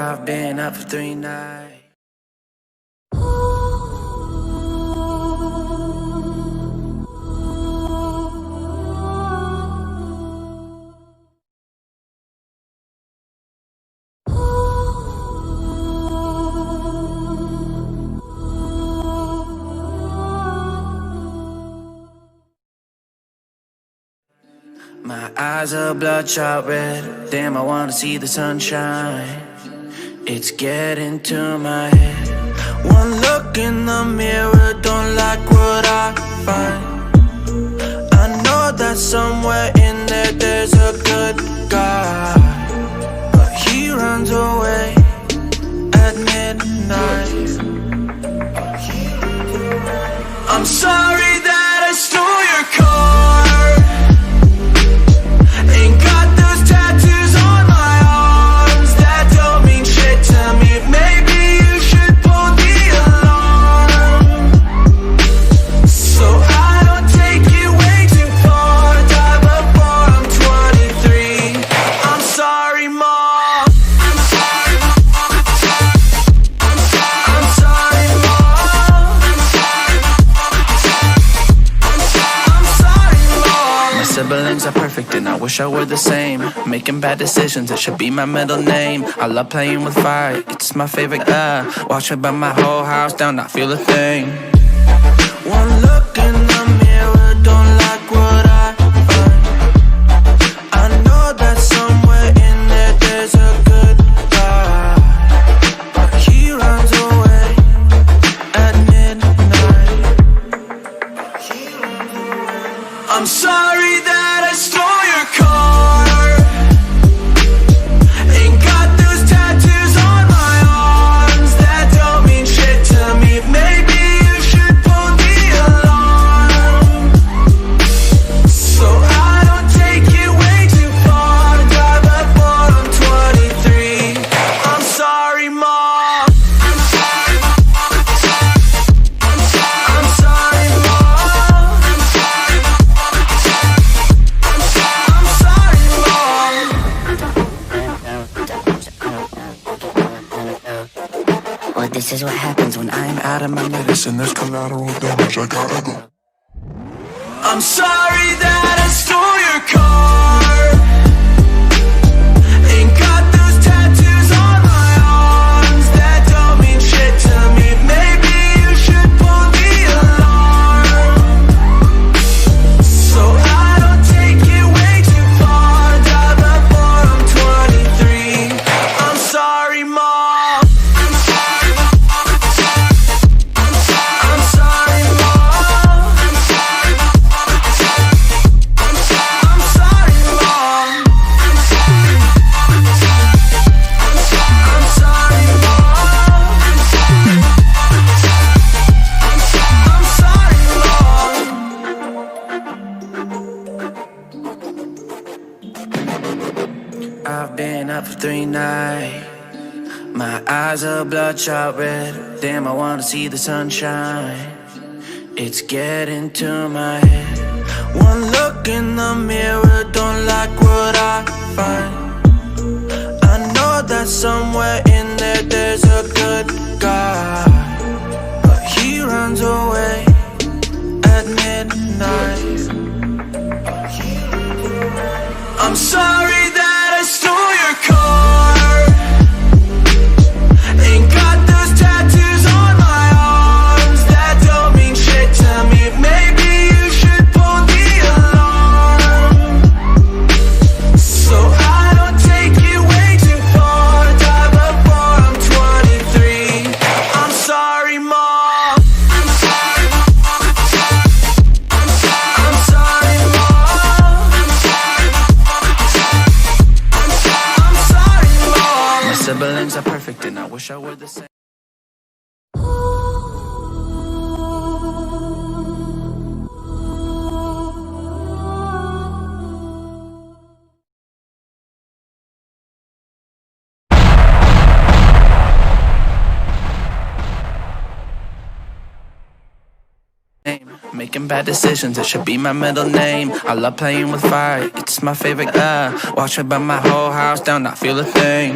I've been up for 3 nights. My eyes are bloodshot red. Damn, I wanna see the sunshine. It's getting to my head. One look in the mirror, don't like what I find. I know that somewhere in there there's a good guy, but he runs away at midnight. I'm sorry that I stole your car. Ain't got those tattoos on my arms that don't mean shit to me. Maybe you should pull the alarm, so I don't take it way too far. Die before I'm 23. I'm sorry, Mom. I'm sorry, Mom. I'm sorry, Mom. I'm sorry, Mom. My siblings are perfect and I wish I were the same. Making bad decisions, it should be my middle name. I love playing with fire, it's my favorite. Watch me burn my whole house down, not feel a thing. One look in the mirror, don't like what I find. I know that somewhere in there there's a good guy, but he runs away at midnight. I'm sorry that I stole your car. Ain't got those tattoos on my arms that don't mean shit to me. Maybe you should pull the alarm, so I don't take it way too far. Die before I'm 23. I'm sorry, Mom. I'm sorry, Mom. I'm sorry, Mom. I'm sorry, Mom. Well, this is what happens when I'm out of my Listen, there's collateral damage, I gotta go. I'm sorry that I stole your car. Ain't got those tattoos on my arms that don't mean shit to me. Maybe you should pull the alarm, so I don't take it way too far. Die before I'm 23. I'm sorry, Mom. I'm sorry, Mom. I'm sorry, Mom. I'm sorry, Mom. I'm sorry, Mom. I've been up for 3 nights. My eyes are bloodshot red. Damn, I wanna see the sunshine. It's getting to my head. One look in the mirror, don't like what I find. I know that somewhere in there there's a good guy, but he runs away at midnight. I'm sorry that I stole your car. Ain't got those tattoos on my arms that don't mean shit to me. Maybe you should pull the alarm, so I don't take it way too far. Die before I'm 23. I'm sorry, Mom. I'm sorry, Mom. I'm sorry, Mom. I'm sorry, Mom. My siblings are perfect and I wish I were the same. Making bad decisions, it should be my middle name. I love playing with fire, it's my favorite. Watch me burn my whole house down, not feel a thing.